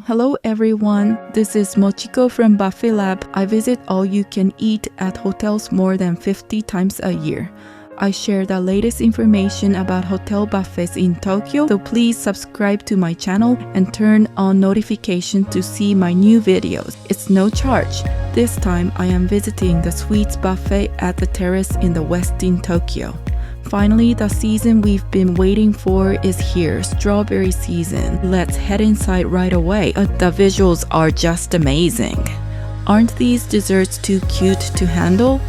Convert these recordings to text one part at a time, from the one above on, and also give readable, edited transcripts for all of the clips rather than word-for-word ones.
Hello everyone, this is Mochiko from Buffet Lab. I visit all you can eat at hotels more than 50 times a year. I share the latest information about hotel buffets in Tokyo, so please subscribe to my channel and turn on notifications to see my new videos. It's no charge. This time I am visiting the sweets buffet at the terrace in the Westin Tokyo. Finally, the season we've been waiting for is here, strawberry season. Let's head inside right away. The visuals are just amazing. Aren't these desserts too cute to handle?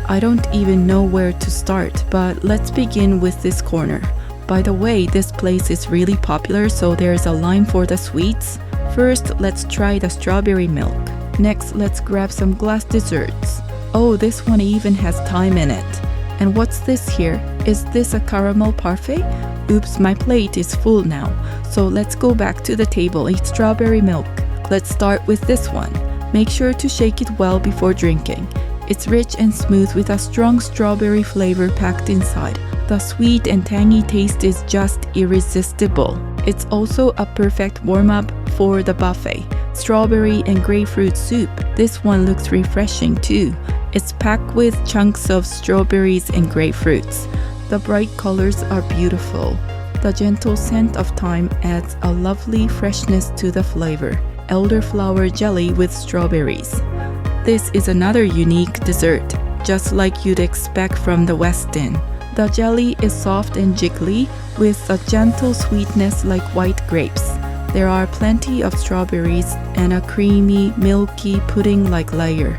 I don't even know where to start, but let's begin with this corner. By the way, this place is really popular, so there's a line for the sweets. First, let's try the strawberry milk. Next, let's grab some glass desserts. Oh, this one even has thyme in it. And what's this here? Is this a caramel parfait? Oops, my plate is full now. So let's go back to the table, eat strawberry milk. Let's start with this one. Make sure to shake it well before drinking. It's rich and smooth with a strong strawberry flavor packed inside. The sweet and tangy taste is just irresistible. It's also a perfect warm-up for the buffet. Strawberry and grapefruit soup. This one looks refreshing too. It's packed with chunks of strawberries and grapefruits. The bright colors are beautiful. The gentle scent of thyme adds a lovely freshness to the flavor. Elderflower jelly with strawberries. This is another unique dessert, just like you'd expect from the Westin. The jelly is soft and jiggly, with a gentle sweetness like white grapes. There are plenty of strawberries and a creamy, milky pudding-like layer.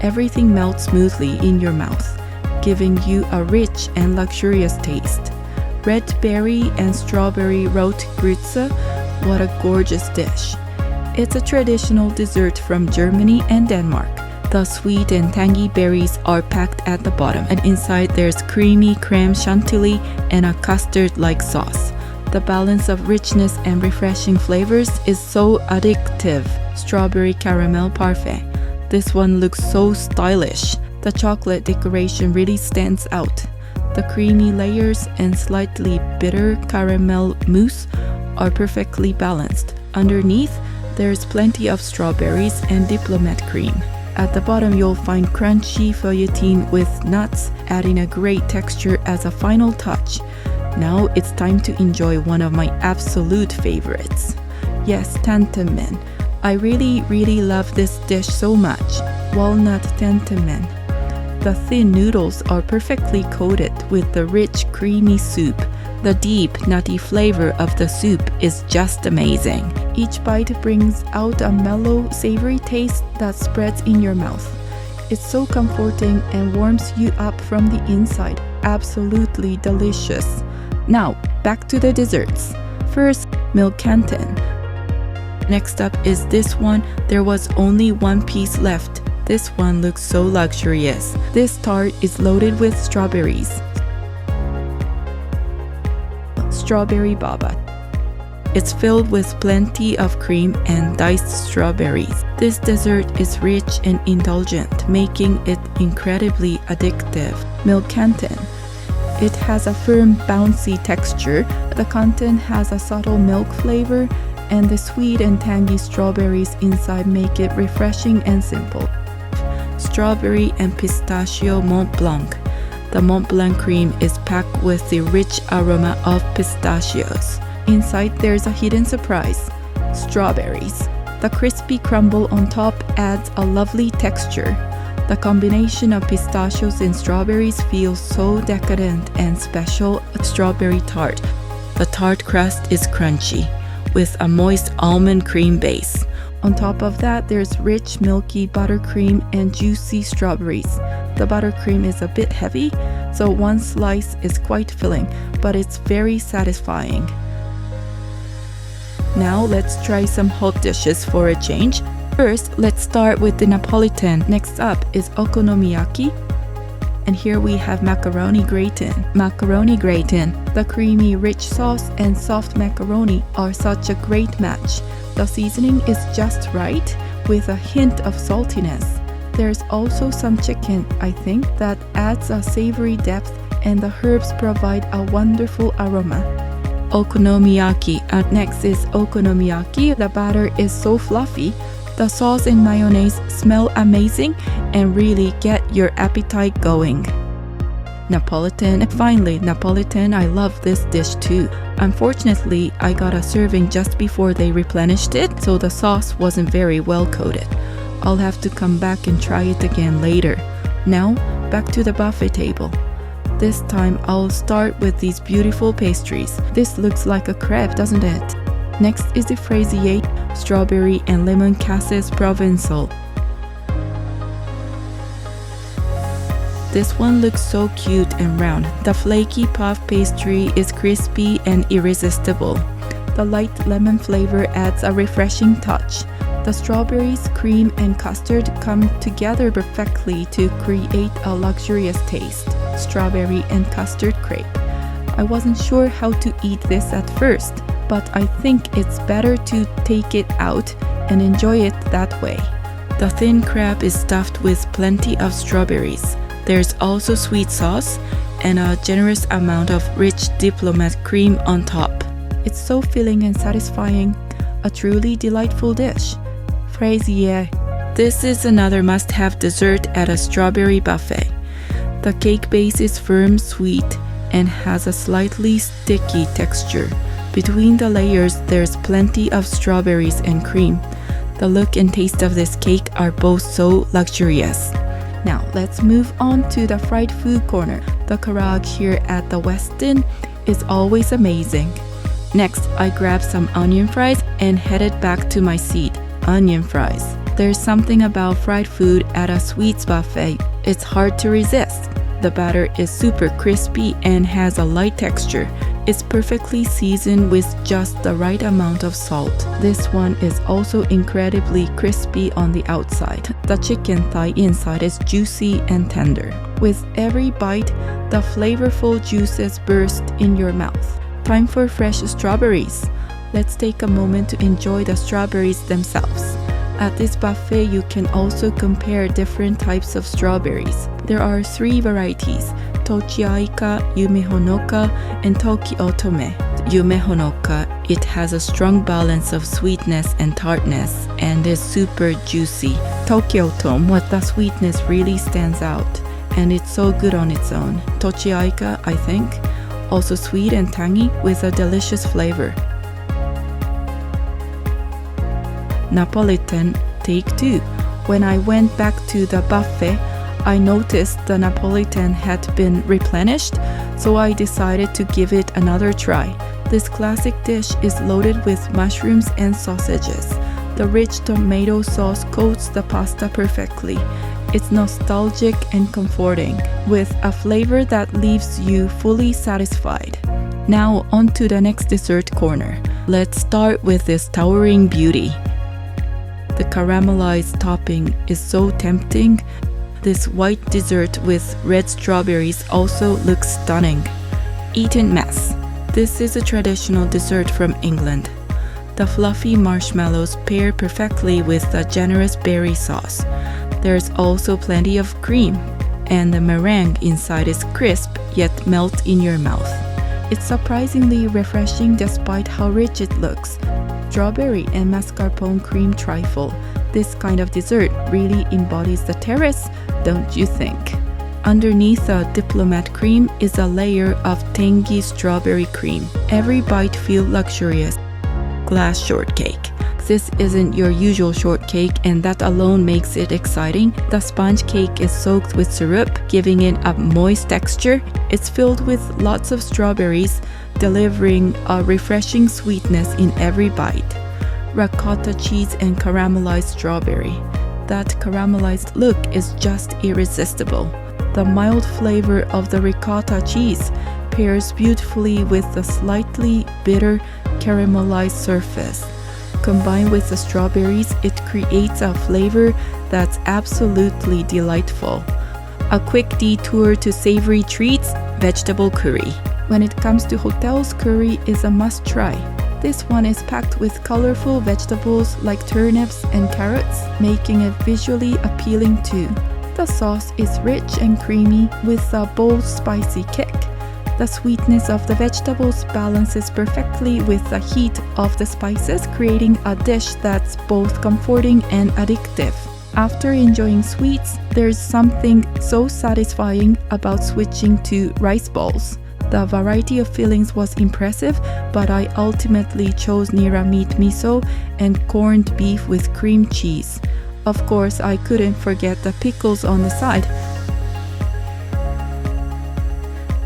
Everything melts smoothly in your mouth, giving you a rich and luxurious taste. Red berry and strawberry rote grütze, what a gorgeous dish. It's a traditional dessert from Germany and Denmark. The sweet and tangy berries are packed at the bottom, and inside there's creamy creme chantilly and a custard-like sauce. The balance of richness and refreshing flavors is so addictive. Strawberry caramel parfait. This one looks so stylish. The chocolate decoration really stands out. The creamy layers and slightly bitter caramel mousse are perfectly balanced. Underneath, there's plenty of strawberries and diplomat cream. At the bottom, you'll find crunchy feuilletine with nuts, adding a great texture as a final touch. Now it's time to enjoy one of my absolute favorites. Yes, tantanmen. I really love this dish so much. Walnut tantanmen. The thin noodles are perfectly coated with the rich, creamy soup. The deep, nutty flavor of the soup is just amazing. Each bite brings out a mellow, savory taste that spreads in your mouth. It's so comforting and warms you up from the inside. Absolutely delicious. Now, back to the desserts. First, milk canton. Next up is this one. There was only one piece left. This one looks so luxurious. This tart is loaded with strawberries. Strawberry baba. It's filled with plenty of cream and diced strawberries. This dessert is rich and indulgent, making it incredibly addictive. Milk canton. It has a firm, bouncy texture. The content has a subtle milk flavor, and the sweet and tangy strawberries inside make it refreshing and simple. Strawberry and pistachio Mont Blanc. The Mont Blanc cream is packed with the rich aroma of pistachios. Inside there's a hidden surprise, strawberries. The crispy crumble on top adds a lovely texture. The combination of pistachios and strawberries feels so decadent and special. Strawberry tart. The tart crust is crunchy, with a moist almond cream base. On top of that, there's rich, milky buttercream and juicy strawberries. The buttercream is a bit heavy, so one slice is quite filling, but it's very satisfying. Now let's try some hot dishes for a change. First, let's start with the Napolitan. Next up is okonomiyaki. And here we have macaroni gratin. Macaroni gratin. The creamy, rich sauce and soft macaroni are such a great match. The seasoning is just right, with a hint of saltiness. There's also some chicken, I think, that adds a savory depth, and the herbs provide a wonderful aroma. okonomiyaki. Next is okonomiyaki. The batter is so fluffy. The sauce and mayonnaise smell amazing and really get your appetite going. Napolitan. Finally, Napolitan. I love this dish too. Unfortunately, I got a serving just before they replenished it, so the sauce wasn't very well coated. I'll have to come back and try it again later. Now, back to the buffet table. This time, I'll start with these beautiful pastries. This looks like a crepe, doesn't it? Next is the fraisier, strawberry and lemon cassis provençal. This one looks so cute and round. The flaky puff pastry is crispy and irresistible. The light lemon flavor adds a refreshing touch. The strawberries, cream, and custard come together perfectly to create a luxurious taste. Strawberry and custard crepe. I wasn't sure how to eat this at first, but I think it's better to take it out and enjoy it that way. The thin crepe is stuffed with plenty of strawberries. There's also sweet sauce and a generous amount of rich diplomat cream on top. It's so filling and satisfying, a truly delightful dish. Fraisier. This is another must-have dessert at a strawberry buffet. The cake base is firm, sweet, and has a slightly sticky texture. Between the layers, there's plenty of strawberries and cream. The look and taste of this cake are both so luxurious. Now, let's move on to the fried food corner. The karaage here at the Westin is always amazing. Next, I grabbed some onion fries and headed back to my seat. Onion fries. There's something about fried food at a sweets buffet. It's hard to resist. The batter is super crispy and has a light texture. It's perfectly seasoned with just the right amount of salt. This one is also incredibly crispy on the outside. The chicken thigh inside is juicy and tender. With every bite, the flavorful juices burst in your mouth. Time for fresh strawberries. Let's take a moment to enjoy the strawberries themselves. At this buffet, you can also compare different types of strawberries. There are 3 varieties: Tochiaika, Yumehonoka, and Tokiotome. Yumehonoka, it has a strong balance of sweetness and tartness and is super juicy. Tokiotome, what the sweetness really stands out, and it's so good on its own. Tochiaika, I think, also sweet and tangy with a delicious flavor. Napolitan, take 2. When I went back to the buffet, I noticed the Napolitan had been replenished, so I decided to give it another try. This classic dish is loaded with mushrooms and sausages. The rich tomato sauce coats the pasta perfectly. It's nostalgic and comforting, with a flavor that leaves you fully satisfied. Now on to the next dessert corner. Let's start with this towering beauty. The caramelized topping is so tempting. This white dessert with red strawberries also looks stunning. Eaten mess. This is a traditional dessert from England. The fluffy marshmallows pair perfectly with the generous berry sauce. There's also plenty of cream, and the meringue inside is crisp yet melt in your mouth. It's surprisingly refreshing despite how rich it looks. Strawberry and mascarpone cream trifle. This kind of dessert really embodies the terrace, don't you think? Underneath the diplomat cream is a layer of tangy strawberry cream. Every bite feels luxurious. Glass shortcake. This isn't your usual shortcake, and that alone makes it exciting. The sponge cake is soaked with syrup, giving it a moist texture. It's filled with lots of strawberries, delivering a refreshing sweetness in every bite. Ricotta cheese and caramelized strawberry. That caramelized look is just irresistible. The mild flavor of the ricotta cheese pairs beautifully with the slightly bitter caramelized surface. Combined with the strawberries, it creates a flavor that's absolutely delightful. A quick detour to savory treats, vegetable curry. When it comes to hotels, curry is a must-try. This one is packed with colorful vegetables like turnips and carrots, making it visually appealing too. The sauce is rich and creamy with a bold, spicy kick. The sweetness of the vegetables balances perfectly with the heat of the spices, creating a dish that's both comforting and addictive. After enjoying sweets, there's something so satisfying about switching to rice balls. The variety of fillings was impressive, but I ultimately chose nira meat miso and corned beef with cream cheese. Of course, I couldn't forget the pickles on the side.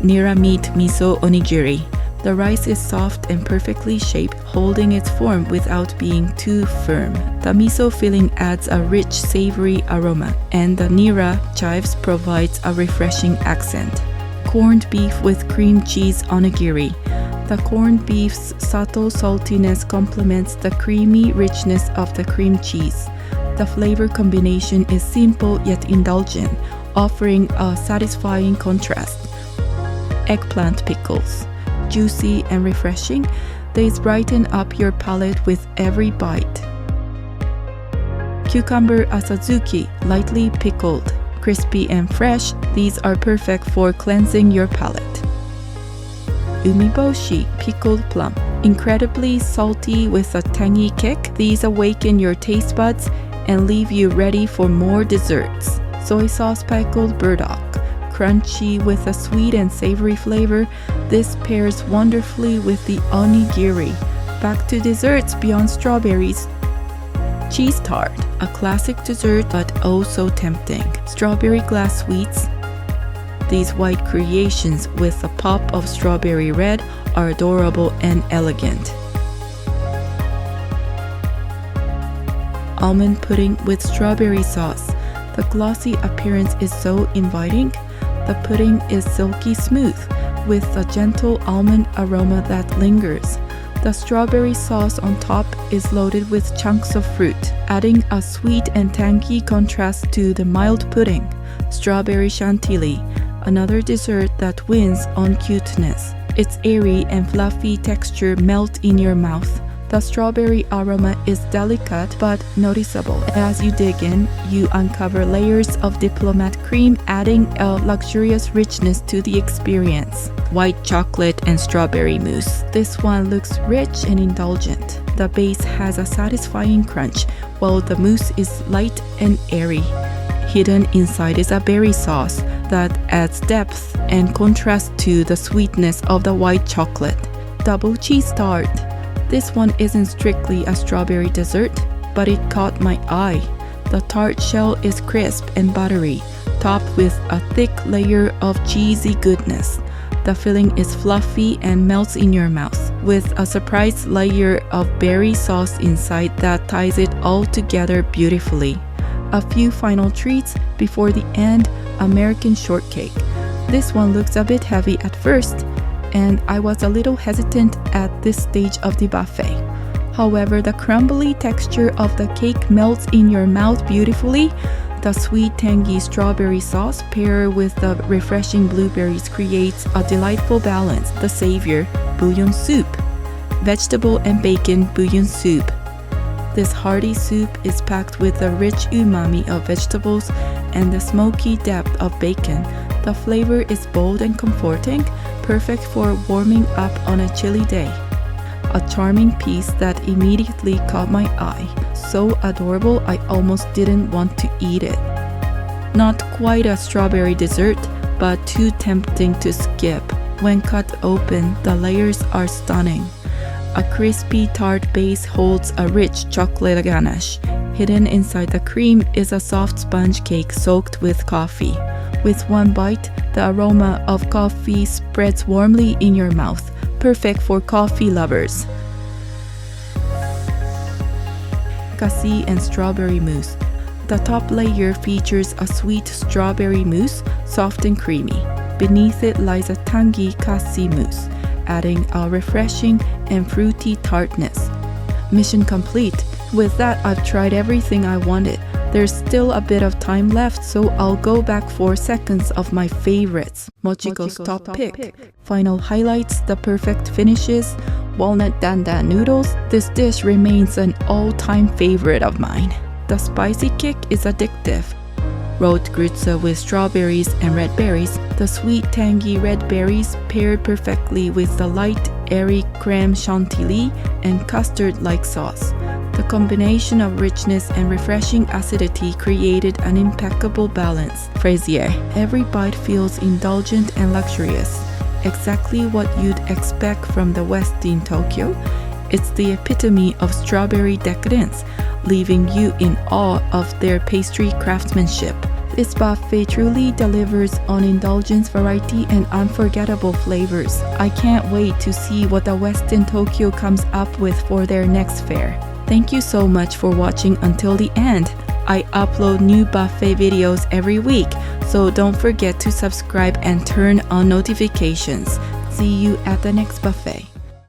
Nira meat miso onigiri. The rice is soft and perfectly shaped, holding its form without being too firm. The miso filling adds a rich, savory aroma, and the nira chives provides a refreshing accent. Corned beef with cream cheese onigiri. The corned beef's subtle saltiness complements the creamy richness of the cream cheese. The flavor combination is simple yet indulgent, offering a satisfying contrast. Eggplant pickles. Juicy and refreshing, they brighten up your palate with every bite. Cucumber asazuki, lightly pickled. Crispy and fresh, these are perfect for cleansing your palate. Umiboshi, pickled plum. Incredibly salty with a tangy kick, these awaken your taste buds and leave you ready for more desserts. Soy sauce pickled burdock. Crunchy with a sweet and savory flavor, this pairs wonderfully with the onigiri. Back to desserts beyond strawberries. Cheese tart, a classic dessert but oh so tempting. Strawberry glass sweets. These white creations with a pop of strawberry red are adorable and elegant. Almond pudding with strawberry sauce. The glossy appearance is so inviting. The pudding is silky smooth, with a gentle almond aroma that lingers. The strawberry sauce on top is loaded with chunks of fruit, adding a sweet and tangy contrast to the mild pudding. Strawberry chantilly, another dessert that wins on cuteness. Its airy and fluffy texture melt in your mouth. The strawberry aroma is delicate but noticeable. As you dig in, you uncover layers of diplomat cream, adding a luxurious richness to the experience. White chocolate and strawberry mousse. This one looks rich and indulgent. The base has a satisfying crunch, while the mousse is light and airy. Hidden inside is a berry sauce that adds depth and contrast to the sweetness of the white chocolate. Double cheese tart. This one isn't strictly a strawberry dessert, but it caught my eye. The tart shell is crisp and buttery, topped with a thick layer of cheesy goodness. The filling is fluffy and melts in your mouth, with a surprise layer of berry sauce inside that ties it all together beautifully. A few final treats before the end. American shortcake. This one looks a bit heavy at first, and I was a little hesitant at this stage of the buffet. However, the crumbly texture of the cake melts in your mouth beautifully. The sweet tangy strawberry sauce paired with the refreshing blueberries creates a delightful balance. The savior, bouillon soup. Vegetable and bacon bouillon soup. This hearty soup is packed with the rich umami of vegetables and the smoky depth of bacon. The flavor is bold and comforting, perfect for warming up on a chilly day. A charming piece that immediately caught my eye. So adorable, I almost didn't want to eat it. Not quite a strawberry dessert, but too tempting to skip. When cut open, the layers are stunning. A crispy tart base holds a rich chocolate ganache. Hidden inside the cream is a soft sponge cake soaked with coffee. With one bite, the aroma of coffee spreads warmly in your mouth, perfect for coffee lovers. Cassis and strawberry mousse. The top layer features a sweet strawberry mousse, soft and creamy. Beneath it lies a tangy cassis mousse, adding a refreshing and fruity tartness. Mission complete. With that, I've tried everything I wanted. There's still a bit of time left, so I'll go back 4 seconds of my favorites. Mochiko's top pick. Final highlights, the perfect finishes, walnut dandan noodles. This dish remains an all-time favorite of mine. The spicy kick is addictive. rolled grütze with strawberries and red berries. The sweet, tangy red berries paired perfectly with the light, airy creme chantilly and custard-like sauce. The combination of richness and refreshing acidity created an impeccable balance. Fraisier. Every bite feels indulgent and luxurious. Exactly what you'd expect from the Westin Tokyo. It's the epitome of strawberry decadence, leaving you in awe of their pastry craftsmanship. This buffet truly delivers on indulgence, variety, and unforgettable flavors. I can't wait to see what the Westin Tokyo comes up with for their next fair. Thank you so much for watching until the end. I upload new buffet videos every week, so don't forget to subscribe and turn on notifications. See you at the next buffet.